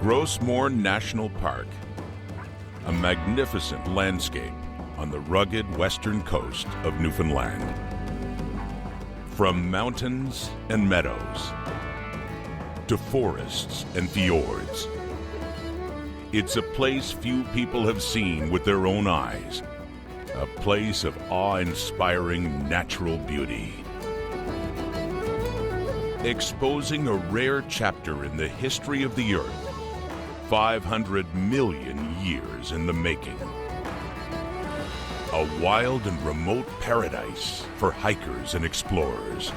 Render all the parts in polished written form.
Gros Morne National Park, a magnificent landscape on the rugged western coast of Newfoundland. From mountains and meadows to forests and fjords, it's a place few people have seen with their own eyes, a place of awe-inspiring natural beauty. Exposing a rare chapter in the history of the Earth, 500 million years in the making. A wild and remote paradise for hikers and explorers.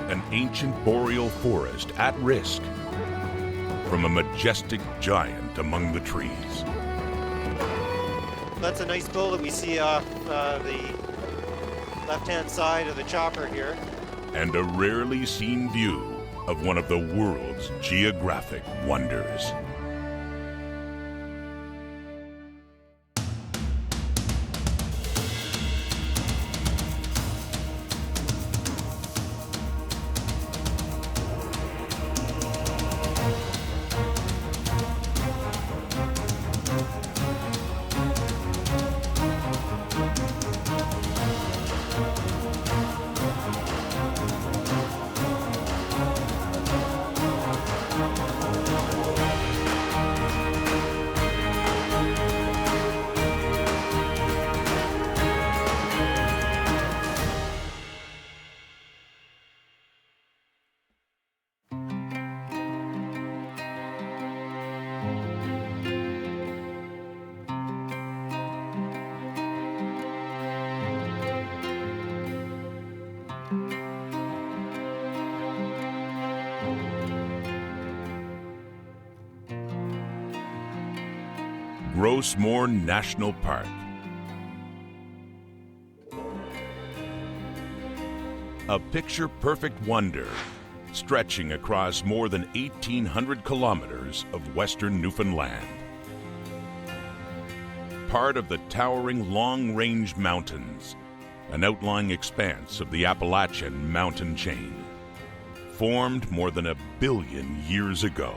An ancient boreal forest at risk from a majestic giant among the trees. That's a nice bull that we see off the left-hand side of the chopper here. And a rarely seen view of one of the world's geographic wonders. Gros Morne National Park. A picture-perfect wonder stretching across more than 1,800 kilometers of western Newfoundland. Part of the towering long-range mountains, an outlying expanse of the Appalachian mountain chain, formed more than 1 billion years ago.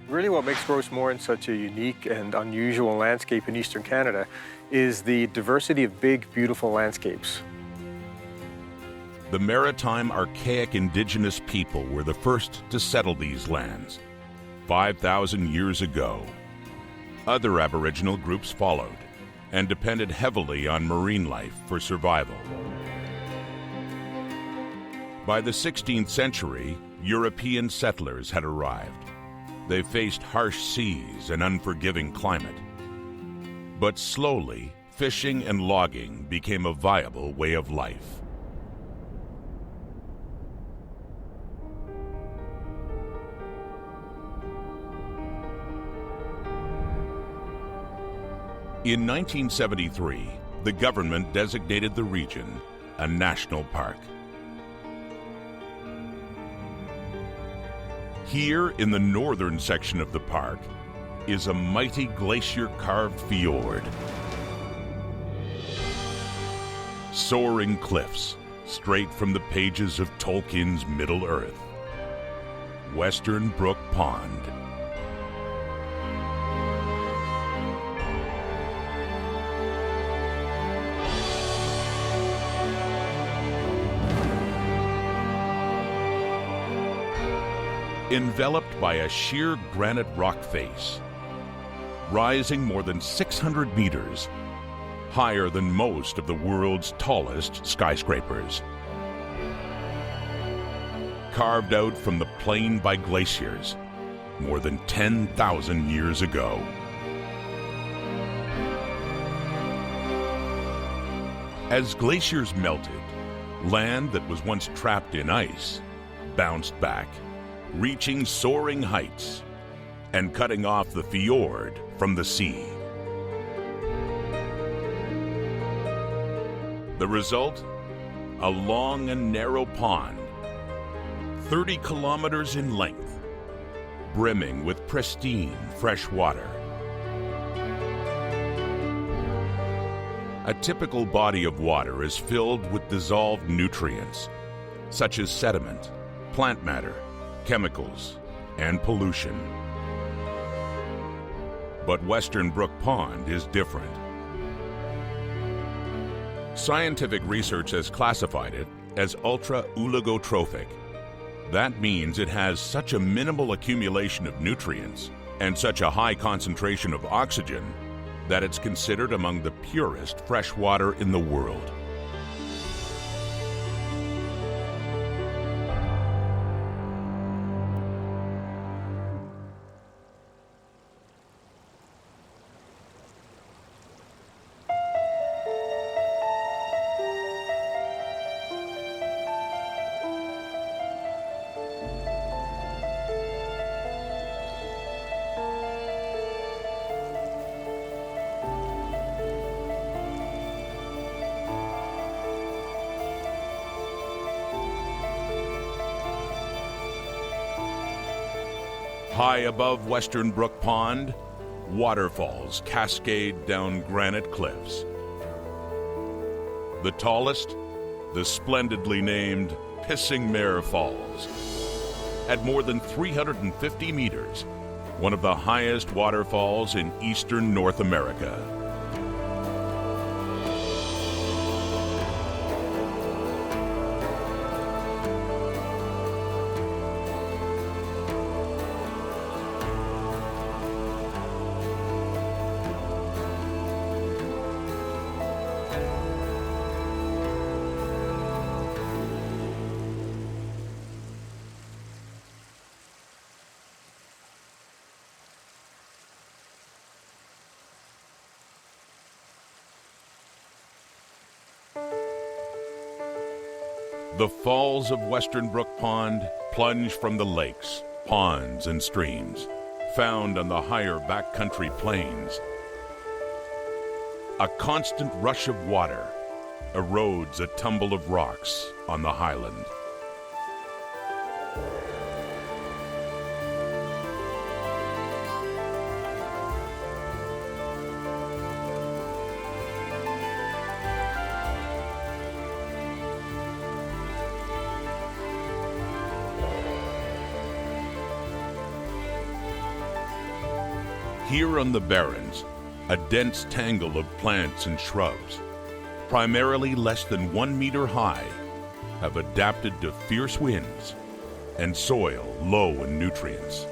Really what makes Gros Morne such a unique and unusual landscape in eastern Canada is the diversity of big, beautiful landscapes. The maritime archaic indigenous people were the first to settle these lands 5,000 years ago. Other Aboriginal groups followed and depended heavily on marine life for survival. By the 16th century, European settlers had arrived. They faced harsh seas and unforgiving climate. But slowly, fishing and logging became a viable way of life. In 1973, the government designated the region a national park. Here in the northern section of the park is a mighty glacier-carved fjord. Soaring cliffs straight from the pages of Tolkien's Middle-earth. Western Brook Pond. Enveloped by a sheer granite rock face, rising more than 600 meters, higher than most of the world's tallest skyscrapers. Carved out from the plain by glaciers more than 10,000 years ago. As glaciers melted, land that was once trapped in ice bounced back, reaching soaring heights and cutting off the fjord from the sea. The result? A long and narrow pond, 30 kilometers in length, brimming with pristine fresh water. A typical body of water is filled with dissolved nutrients, such as sediment, plant matter, chemicals, and pollution. But Western Brook Pond is different. Scientific research has classified it as ultra-oligotrophic. That means it has such a minimal accumulation of nutrients and such a high concentration of oxygen that it's considered among the purest fresh water in the world. High above Western Brook Pond, waterfalls cascade down granite cliffs. The tallest, the splendidly named Pissing Mare Falls. At more than 350 meters, one of the highest waterfalls in eastern North America. The falls of Western Brook Pond plunge from the lakes, ponds, and streams found on the higher backcountry plains. A constant rush of water erodes a tumble of rocks on the highland. Here on the Barrens, a dense tangle of plants and shrubs, primarily less than 1 meter high, have adapted to fierce winds and soil low in nutrients.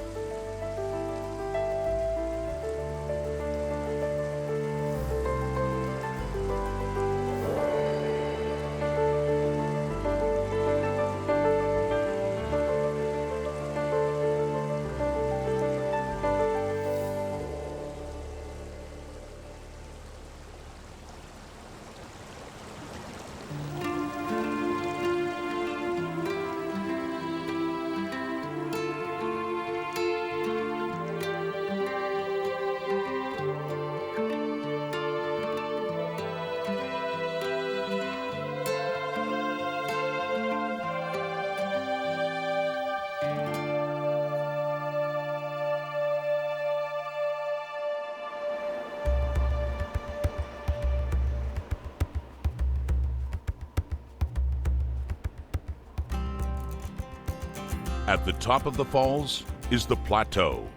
At the top of the falls is the plateau.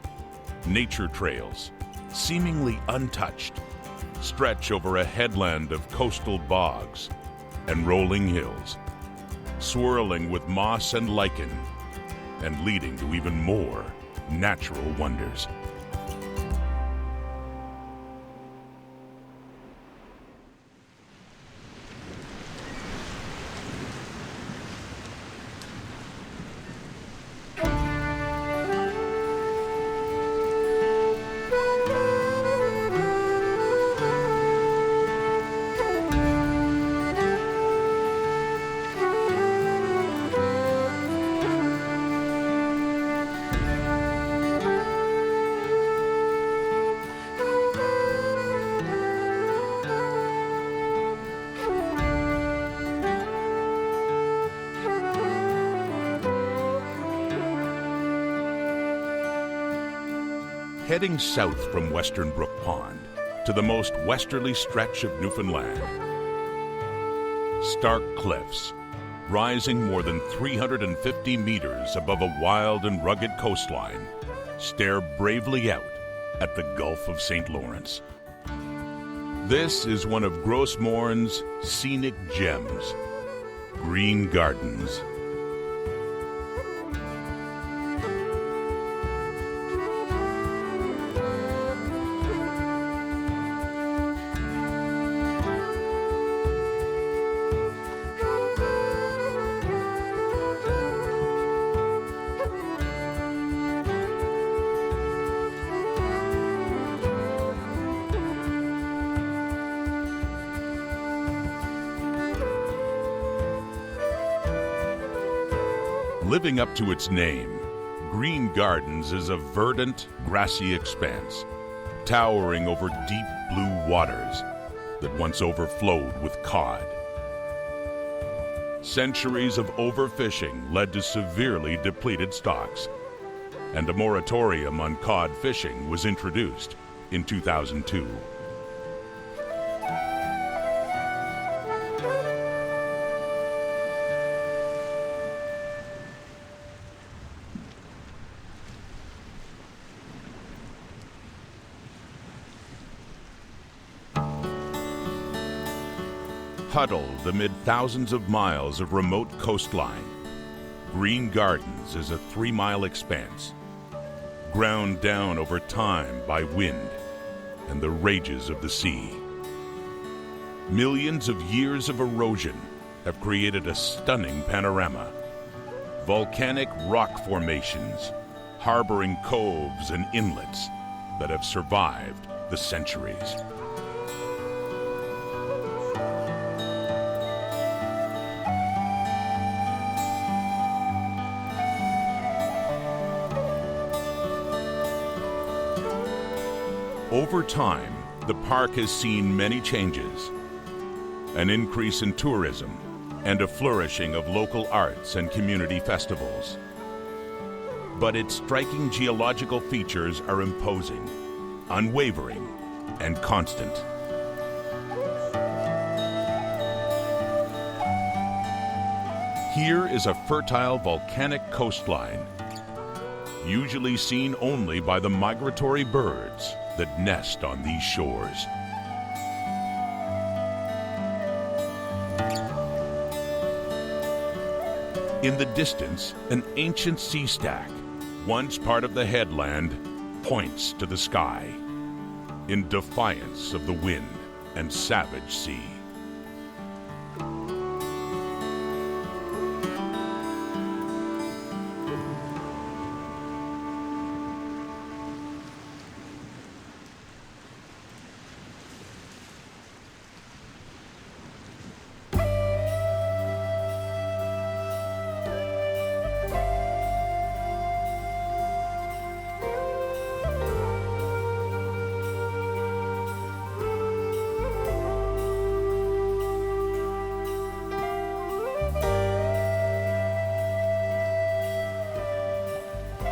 Nature trails, seemingly untouched, stretch over a headland of coastal bogs and rolling hills, swirling with moss and lichen, and leading to even more natural wonders. Heading south from Western Brook Pond to the most westerly stretch of Newfoundland. Stark cliffs, rising more than 350 meters above a wild and rugged coastline, stare bravely out at the Gulf of St. Lawrence. This is one of Gros Morne's scenic gems, Green Gardens. Living up to its name, Green Gardens is a verdant, grassy expanse, towering over deep blue waters that once overflowed with cod. Centuries of overfishing led to severely depleted stocks, and a moratorium on cod fishing was introduced in 2002. Huddled amid thousands of miles of remote coastline, Green Gardens is a 3-mile expanse, ground down over time by wind and the rages of the sea. Millions of years of erosion have created a stunning panorama. Volcanic rock formations, harboring coves and inlets that have survived the centuries. Over time, the park has seen many changes, an increase in tourism and a flourishing of local arts and community festivals. But its striking geological features are imposing, unwavering, and constant. Here is a fertile volcanic coastline, usually seen only by the migratory birds that nest on these shores. In the distance, an ancient sea stack, once part of the headland, points to the sky in defiance of the wind and savage sea.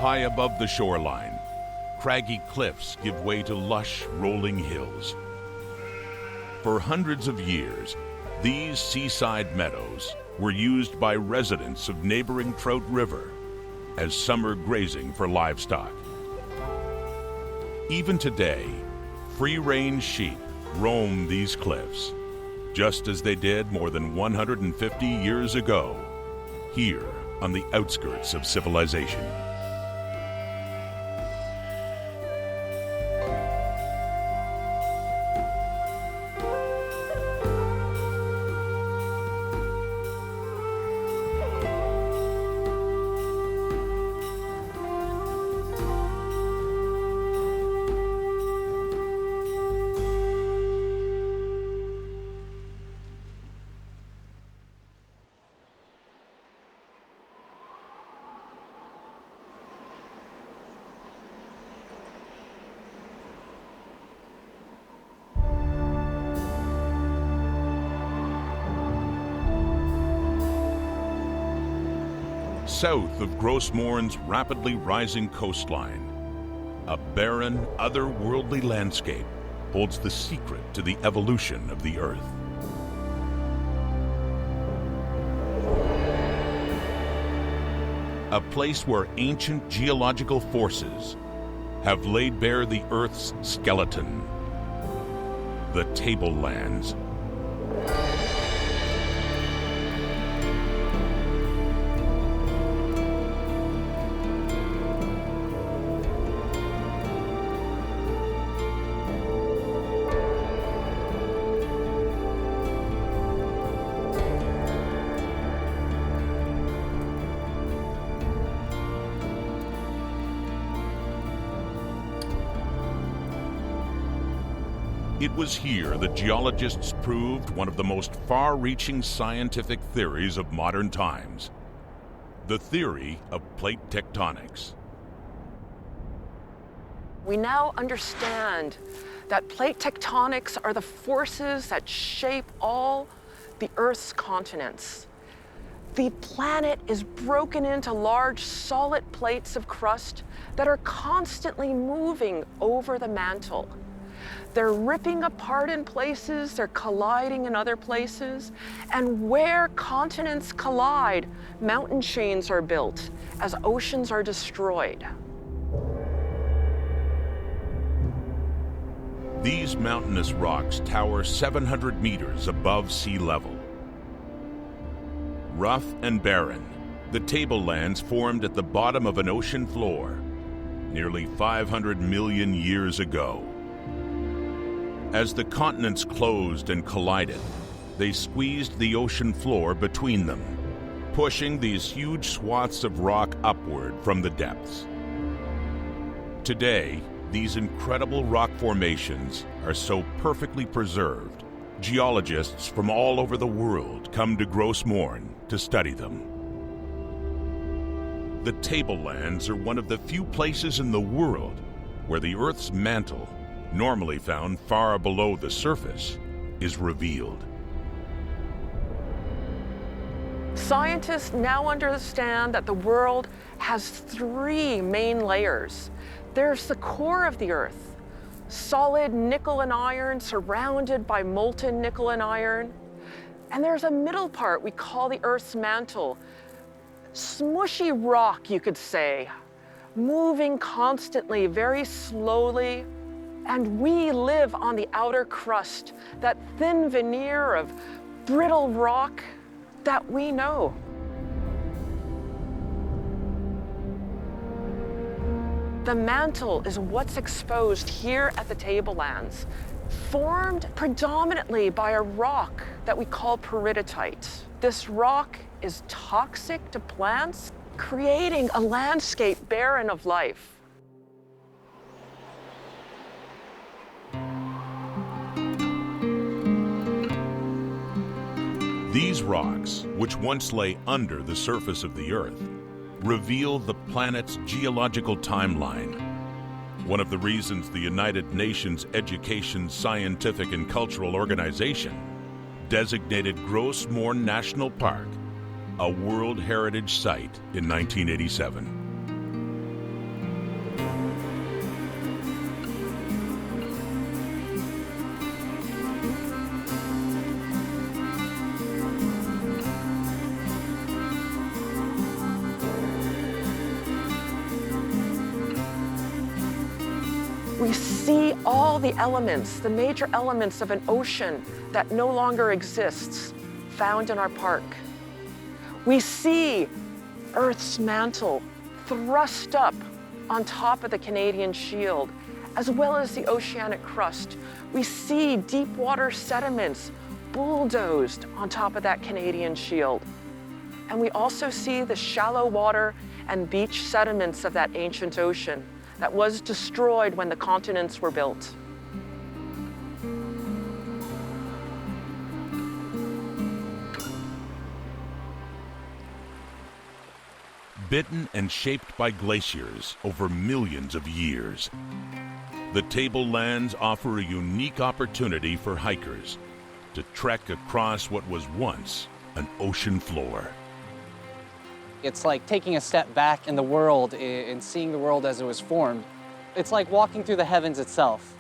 High above the shoreline, craggy cliffs give way to lush, rolling hills. For hundreds of years, these seaside meadows were used by residents of neighboring Trout River as summer grazing for livestock. Even today, free-range sheep roam these cliffs, just as they did more than 150 years ago, here on the outskirts of civilization. South of Gros Morne's rapidly rising coastline, a barren, otherworldly landscape holds the secret to the evolution of the Earth. a place where ancient geological forces have laid bare the Earth's skeleton, the Tablelands. It was here that geologists proved one of the most far-reaching scientific theories of modern times, the theory of plate tectonics. We now understand that plate tectonics are the forces that shape all the Earth's continents. The planet is broken into large solid plates of crust that are constantly moving over the mantle. They're ripping apart in places, they're colliding in other places, and where continents collide, mountain chains are built as oceans are destroyed. These mountainous rocks tower 700 meters above sea level. Rough and barren, the Tablelands formed at the bottom of an ocean floor nearly 500 million years ago. As the continents closed and collided, they squeezed the ocean floor between them, pushing these huge swaths of rock upward from the depths. Today, these incredible rock formations are so perfectly preserved, geologists from all over the world come to Gros Morne to study them. The Tablelands are one of the few places in the world where the Earth's mantle, normally found far below the surface, is revealed. Scientists now understand that the world has three main layers. There's the core of the Earth, solid nickel and iron surrounded by molten nickel and iron. And there's a middle part we call the Earth's mantle, smushy rock, you could say, moving constantly, very slowly. And we live on the outer crust, that thin veneer of brittle rock that we know. The mantle is what's exposed here at the Tablelands, formed predominantly by a rock that we call peridotite. This rock is toxic to plants, creating a landscape barren of life. These rocks, which once lay under the surface of the Earth, reveal the planet's geological timeline. One of the reasons the United Nations Education, Scientific and Cultural Organization designated Gros Morne National Park a World Heritage Site in 1987. We see all the elements, the major elements of an ocean that no longer exists, found in our park. We see Earth's mantle thrust up on top of the Canadian Shield, as well as the oceanic crust. We see deep water sediments bulldozed on top of that Canadian Shield. And we also see the shallow water and beach sediments of that ancient ocean that was destroyed when the continents were built. Bitten and shaped by glaciers over millions of years, the Tablelands offer a unique opportunity for hikers to trek across what was once an ocean floor. It's like taking a step back in the world and seeing the world as it was formed. It's like walking through the heavens itself.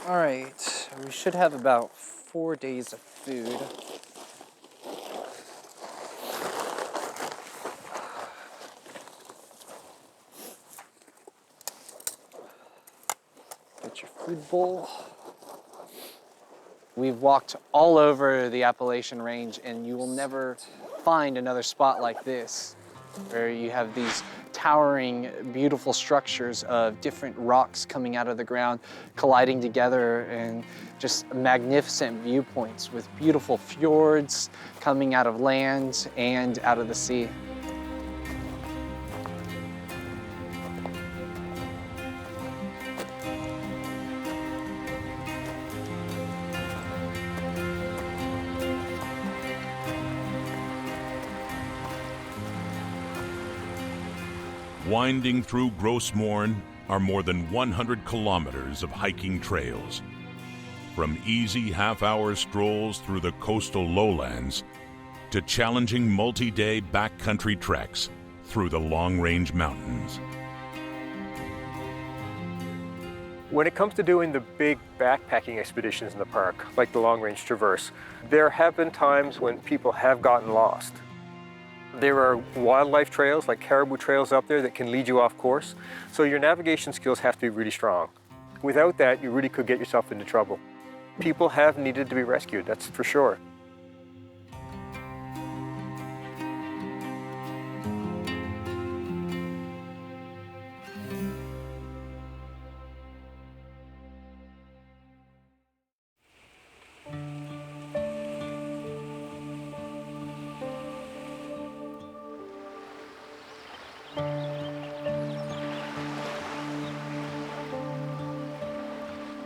All right, we should have about 4 days of food. Get your food bowl. We've walked all over the Appalachian Range, and you will never find another spot like this, where you have these towering, beautiful structures of different rocks coming out of the ground, colliding together, and just magnificent viewpoints with beautiful fjords coming out of land and out of the sea. Winding through Gros Morne are more than 100 kilometers of hiking trails. From easy half-hour strolls through the coastal lowlands to challenging multi-day backcountry treks through the long-range mountains. When it comes to doing the big backpacking expeditions in the park, like the long-range traverse, there have been times when people have gotten lost. There are wildlife trails, like caribou trails up there, that can lead you off course. So your navigation skills have to be really strong. Without that, you really could get yourself into trouble. People have needed to be rescued, that's for sure.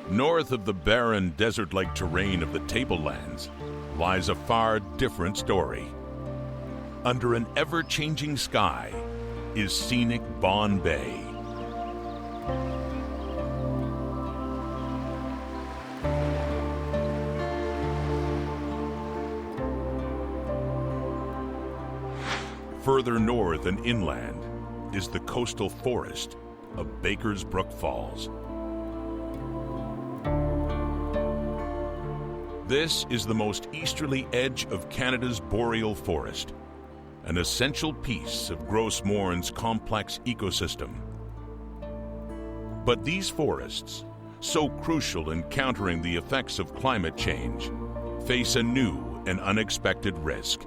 North of the barren desert-like terrain of the Tablelands lies a far different story. Under an ever-changing sky is scenic Bon Bay. Further north and inland is the coastal forest of Baker's Brook Falls. This is the most easterly edge of Canada's boreal forest, an essential piece of Gros Morne's complex ecosystem. But these forests, so crucial in countering the effects of climate change, face a new and unexpected risk.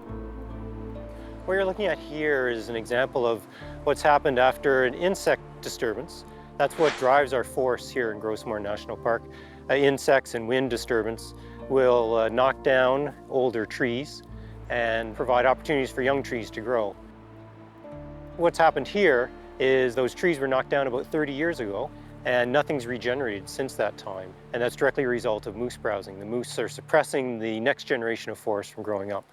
What you're looking at here is an example of what's happened after an insect disturbance. That's what drives our forests here in Gros Morne National Park. Insects and wind disturbance will knock down older trees and provide opportunities for young trees to grow. What's happened here is those trees were knocked down about 30 years ago, and nothing's regenerated since that time. And that's directly a result of moose browsing. The moose are suppressing the next generation of forest from growing up.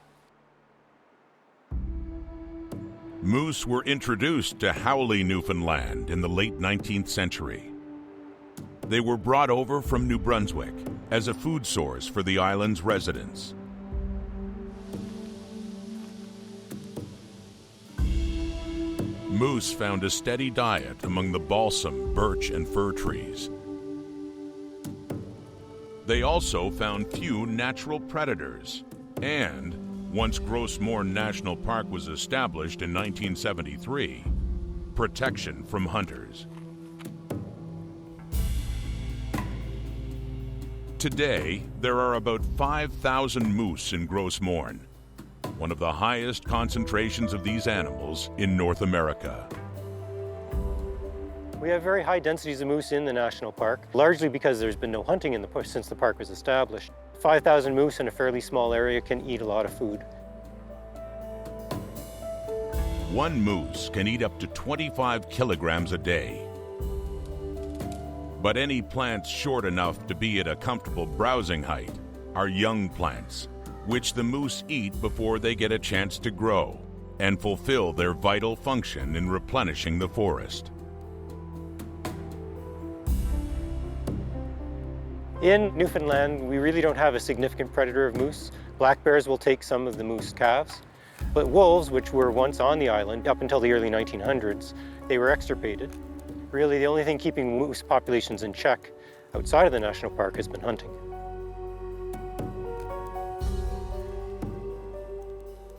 Moose were introduced to Howley, Newfoundland in the late 19th century. They were brought over from New Brunswick as a food source for the island's residents. Moose found a steady diet among the balsam, birch, and fir trees. They also found few natural predators, and once Gros Morne National Park was established in 1973, protection from hunters. Today, there are about 5,000 moose in Gros Morne, one of the highest concentrations of these animals in North America. We have very high densities of moose in the national park, largely because there's been no hunting in the park since the park was established. 5,000 moose in a fairly small area can eat a lot of food. One moose can eat up to 25 kilograms a day. But any plants short enough to be at a comfortable browsing height are young plants, which the moose eat before they get a chance to grow and fulfill their vital function in replenishing the forest. In Newfoundland, we really don't have a significant predator of moose. Black bears will take some of the moose calves, but wolves, which were once on the island up until the early 1900s, they were extirpated. Really, the only thing keeping moose populations in check outside of the national park has been hunting.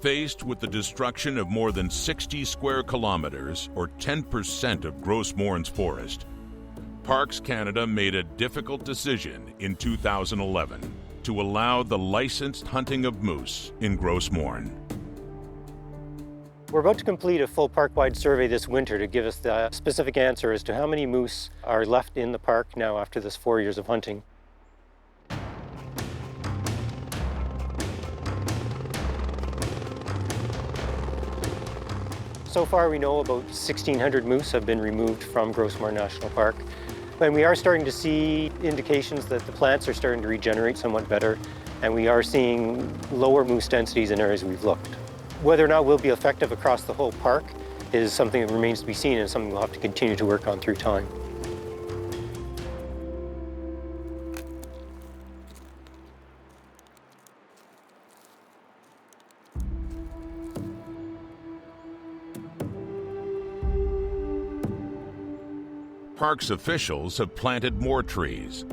Faced with the destruction of more than 60 square kilometers, or 10% of Gros Morne's forest, Parks Canada made a difficult decision in 2011 to allow the licensed hunting of moose in Gros Morne. We're about to complete a full park-wide survey this winter to give us the specific answer as to how many moose are left in the park now after this 4 years of hunting. So far we know about 1,600 moose have been removed from Gros Morne National Park. And we are starting to see indications that the plants are starting to regenerate somewhat better, and we are seeing lower moose densities in areas we've looked. Whether or not we'll be effective across the whole park is something that remains to be seen and something we'll have to continue to work on through time. Parks officials have planted more trees,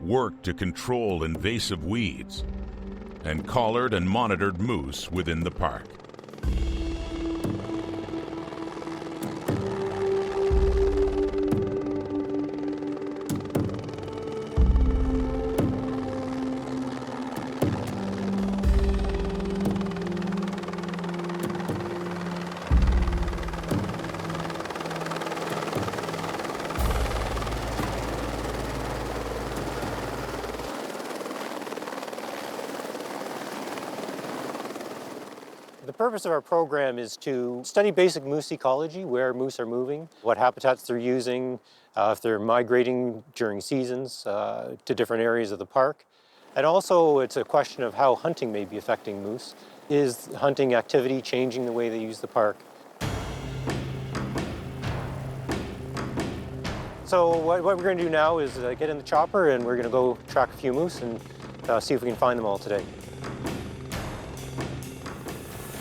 worked to control invasive weeds, and collared and monitored moose within the park. The purpose of our program is to study basic moose ecology, where moose are moving, what habitats they're using, if they're migrating during seasons to different areas of the park. And also it's a question of how hunting may be affecting moose. Is hunting activity changing the way they use the park? So what we're going to do now is get in the chopper and we're going to go track a few moose and see if we can find them all today.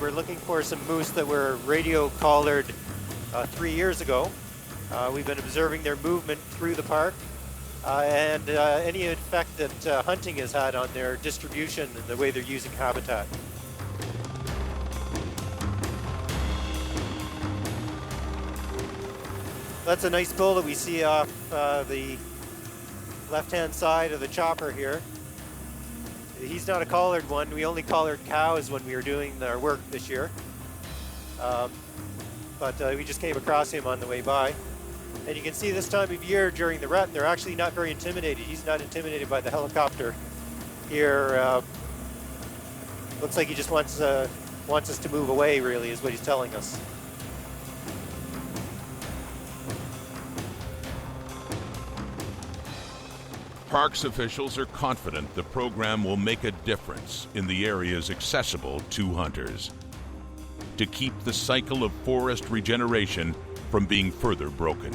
We're looking for some moose that were radio collared 3 years ago. We've been observing their movement through the park and any effect that hunting has had on their distribution and the way they're using habitat. That's a nice bull that we see off the left-hand side of the chopper here. He's not a collared one. We only collared cows when we were doing our work this year. But we just came across him on the way by. And you can see this time of year during the rut, they're actually not very intimidated. He's not intimidated by the helicopter here. Looks like he just wants us to move away, really, is what he's telling us. Parks officials are confident the program will make a difference in the areas accessible to hunters, to keep the cycle of forest regeneration from being further broken.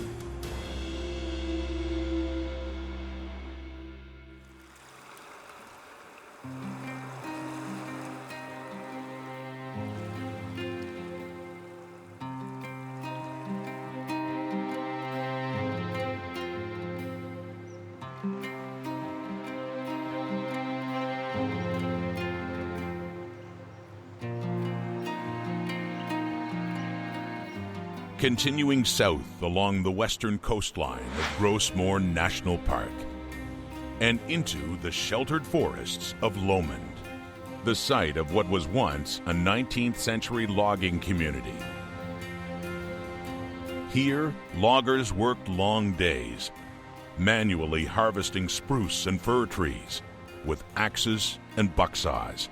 Continuing south along the western coastline of Gros Morne National Park and into the sheltered forests of Lomond, the site of what was once a 19th century logging community. Here, loggers worked long days, manually harvesting spruce and fir trees with axes and bucksaws,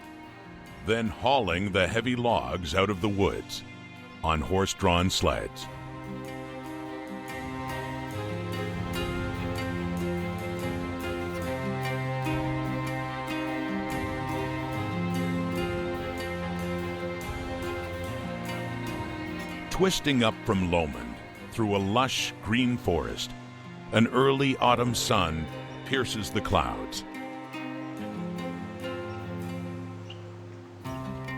then hauling the heavy logs out of the woods on horse-drawn sleds. Twisting up from Lomond through a lush green forest, an early autumn sun pierces the clouds.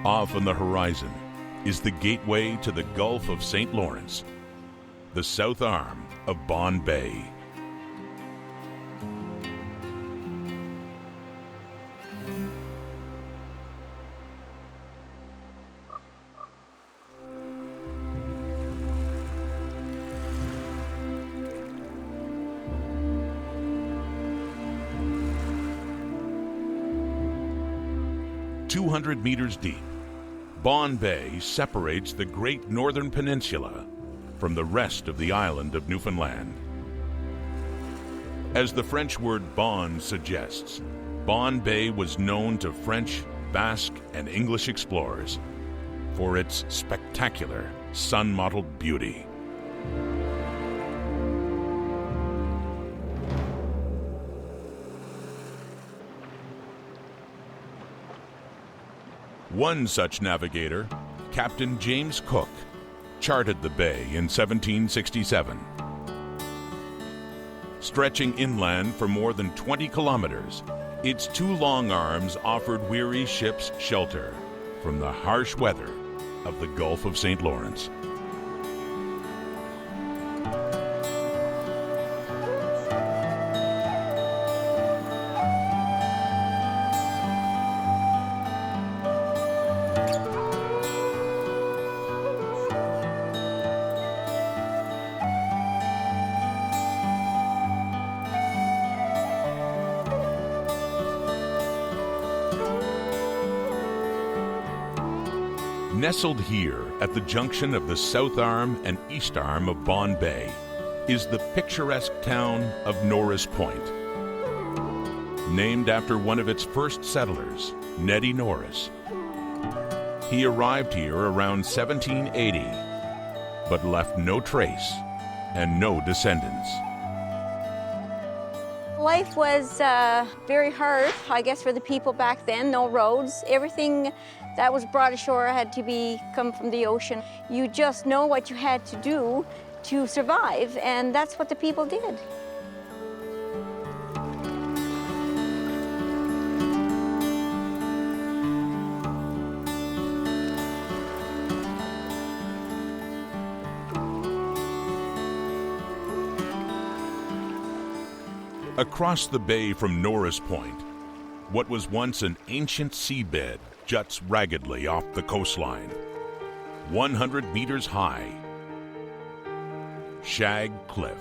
Off on the horizon is the gateway to the Gulf of St. Lawrence, the south arm of Bond Bay. 200 meters deep, Bonne Bay separates the Great Northern Peninsula from the rest of the island of Newfoundland. As the French word Bonne suggests, Bonne Bay was known to French, Basque, and English explorers for its spectacular sun-mottled beauty. One such navigator, Captain James Cook, charted the bay in 1767. Stretching inland for more than 20 kilometers, its two long arms offered weary ships shelter from the harsh weather of the Gulf of St. Lawrence. Nestled here at the junction of the south arm and east arm of Bonne Bay is the picturesque town of Norris Point. Named after one of its first settlers, Neddy Norris. He arrived here around 1780, but left no trace and no descendants. Life was very hard, I guess, for the people back then. No roads. Everything that was brought ashore had to come from the ocean. You just know what you had to do to survive, and that's what the people did. Across the bay from Norris Point, what was once an ancient seabed juts raggedly off the coastline, 100 meters high. Shag Cliff,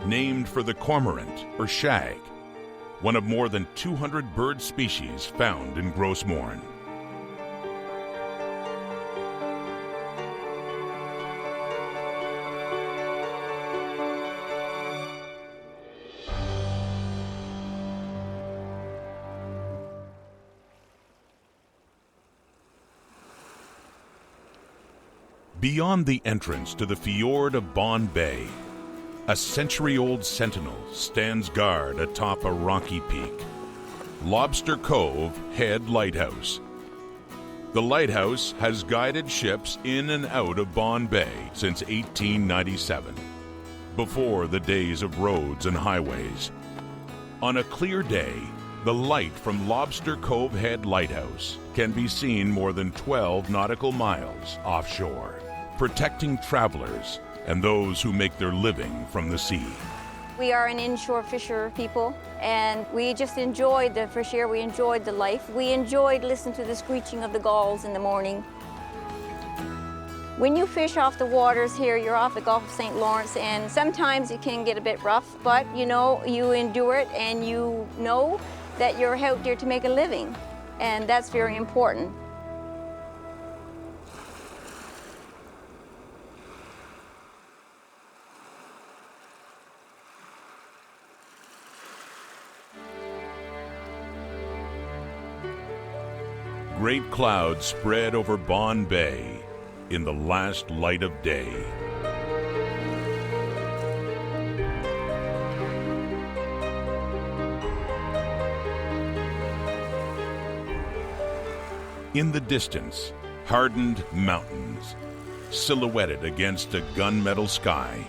named for the cormorant or shag, one of more than 200 bird species found in Gros Morne. Beyond the entrance to the fjord of Bonne Bay, a century-old sentinel stands guard atop a rocky peak. Lobster Cove Head Lighthouse. The lighthouse has guided ships in and out of Bonne Bay since 1897, before the days of roads and highways. On a clear day, the light from Lobster Cove Head Lighthouse can be seen more than 12 nautical miles offshore, protecting travelers and those who make their living from the sea. We are an inshore fisher people, and we just enjoyed the fresh air. We enjoyed the life. We enjoyed listening to the screeching of the gulls in the morning. When you fish off the waters here, you're off the Gulf of St. Lawrence, and sometimes it can get a bit rough, but you know, you endure it, and you know that you're out there to make a living, and that's very important. Great clouds spread over Bonne Bay in the last light of day. In the distance, hardened mountains, silhouetted against a gunmetal sky,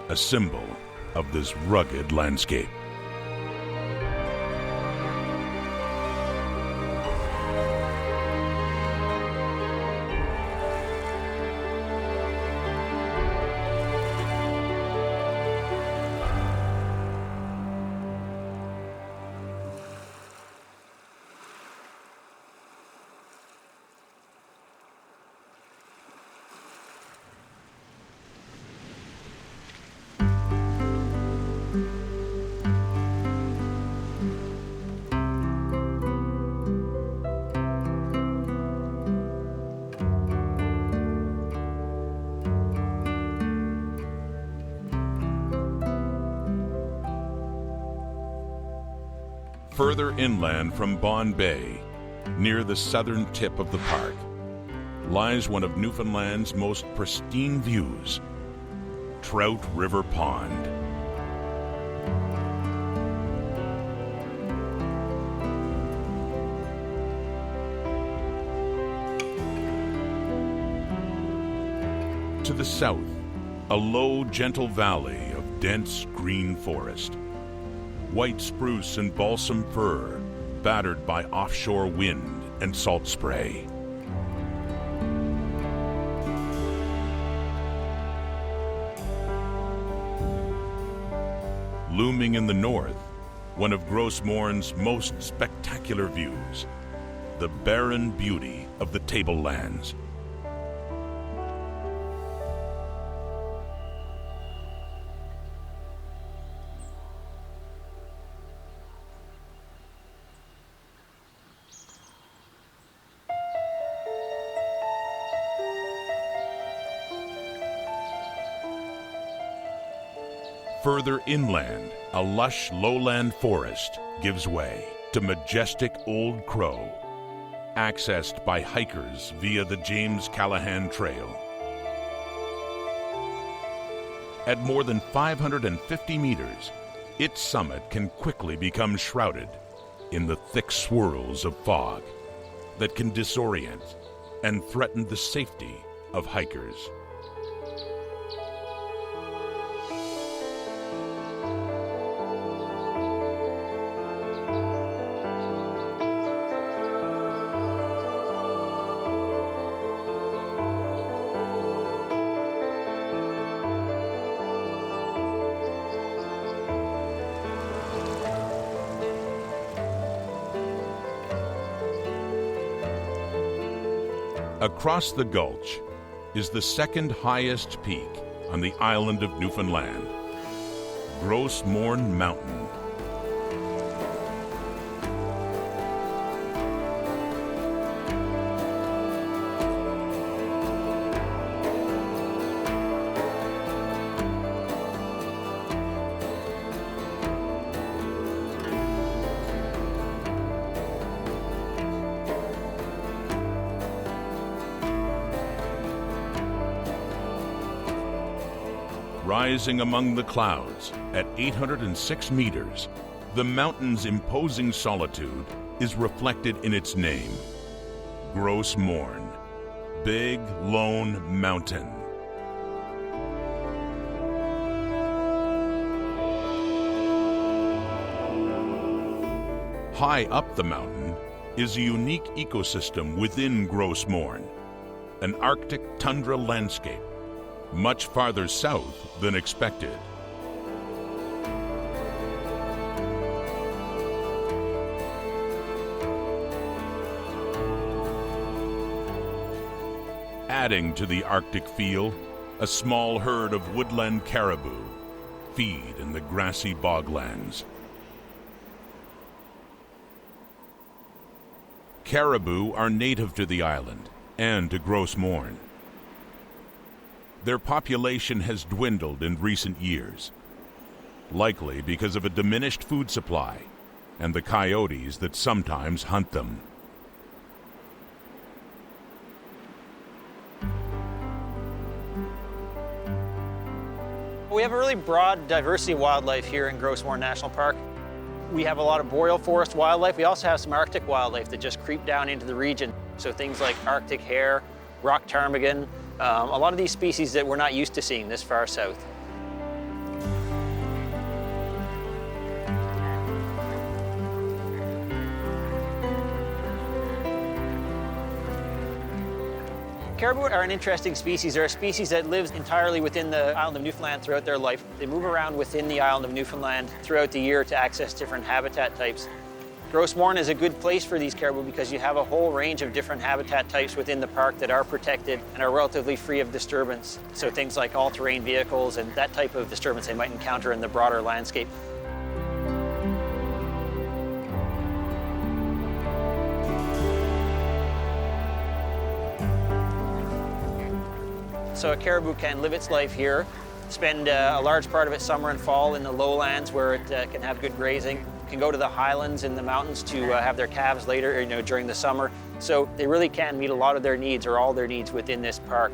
a symbol of this rugged landscape. Further inland from Bon Bay, near the southern tip of the park, lies one of Newfoundland's most pristine views, Trout River Pond. To the south, a low, gentle valley of dense green forest. White spruce and balsam fir, battered by offshore wind and salt spray. Looming in the north, one of Gros Morne's most spectacular views, the barren beauty of the Tablelands. Further inland, a lush lowland forest gives way to majestic Old Crow, accessed by hikers via the James Callahan Trail. At more than 550 meters, its summit can quickly become shrouded in the thick swirls of fog that can disorient and threaten the safety of hikers. Across the gulch is the second highest peak on the island of Newfoundland, Gros Morne Mountain. Rising among the clouds at 806 meters, the mountain's imposing solitude is reflected in its name, Gros Morne, Big Lone Mountain. High up the mountain is a unique ecosystem within Gros Morne, an Arctic tundra landscape, much farther south than expected. Adding to the Arctic feel, a small herd of woodland caribou feed in the grassy boglands. Caribou are native to the island and to Gros Morne. Their population has dwindled in recent years, likely because of a diminished food supply and the coyotes that sometimes hunt them. We have a really broad diversity of wildlife here in Gros Morne National Park. We have a lot of boreal forest wildlife. We also have some Arctic wildlife that just creep down into the region. So things like Arctic hare, rock ptarmigan, a lot of these species that we're not used to seeing this far south. Caribou are an interesting species. They're a species that lives entirely within the island of Newfoundland throughout their life. They move around within the island of Newfoundland throughout the year to access different habitat types. Gros Morne is a good place for these caribou because you have a whole range of different habitat types within the park that are protected and are relatively free of disturbance. So things like all-terrain vehicles and that type of disturbance they might encounter in the broader landscape. So a caribou can live its life here, spend a large part of its summer and fall in the lowlands where it can have good grazing, can go to the highlands in the mountains to have their calves later, during the summer. So they really can meet a lot of their needs, or all their needs, within this park.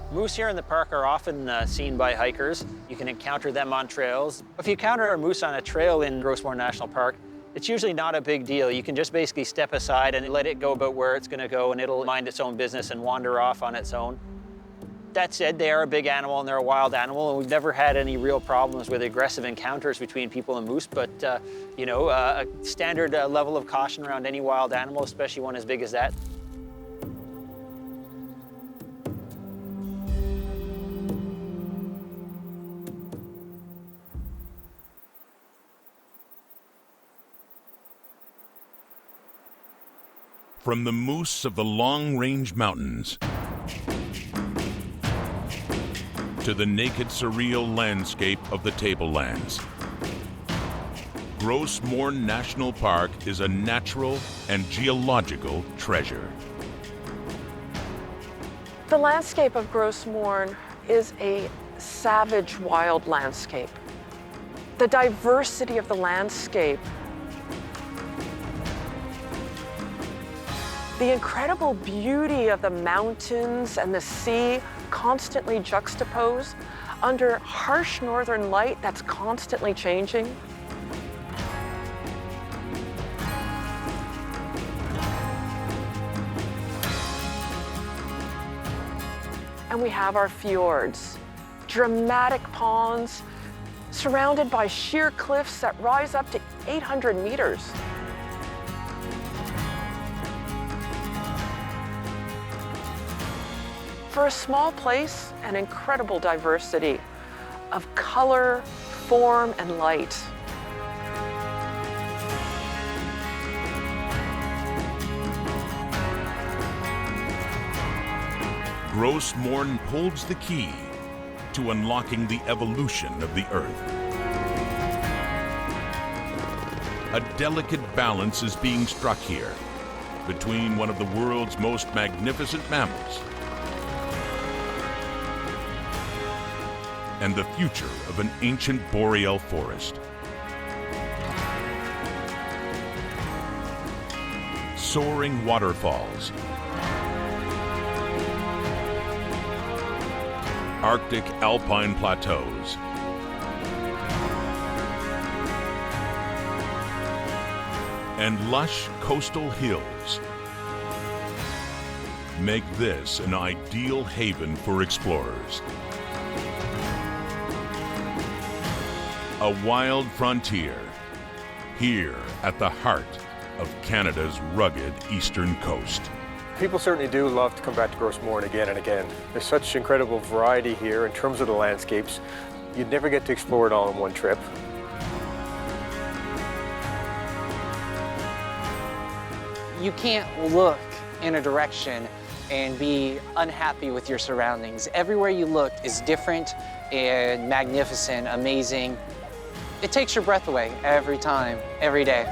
Moose here in the park are often seen by hikers. You can encounter them on trails. If you encounter a moose on a trail in Gros Morne National Park, it's usually not a big deal. You can just basically step aside and let it go about where it's going to go, and it'll mind its own business and wander off on its own. That said, they are a big animal and they're a wild animal, and we've never had any real problems with aggressive encounters between people and moose, but a standard level of caution around any wild animal, especially one as big as that. From the moose of the long-range mountains to the naked, surreal landscape of the Tablelands, Gros Morne National Park is a natural and geological treasure. The landscape of Gros Morne is a savage, wild landscape. The diversity of the landscape, the incredible beauty of the mountains and the sea constantly juxtaposed under harsh northern light that's constantly changing. And we have our fjords, dramatic ponds surrounded by sheer cliffs that rise up to 800 meters. For a small place, an incredible diversity of color, form, and light. Gros Morne holds the key to unlocking the evolution of the Earth. A delicate balance is being struck here between one of the world's most magnificent mammals and the future of an ancient boreal forest. Soaring waterfalls, Arctic alpine plateaus, and lush coastal hills make this an ideal haven for explorers. A wild frontier, here at the heart of Canada's rugged eastern coast. People certainly do love to come back to Gros Morne again and again. There's such incredible variety here in terms of the landscapes. You'd never get to explore it all in one trip. You can't look in a direction and be unhappy with your surroundings. Everywhere you look is different and magnificent, amazing. It takes your breath away every time, every day.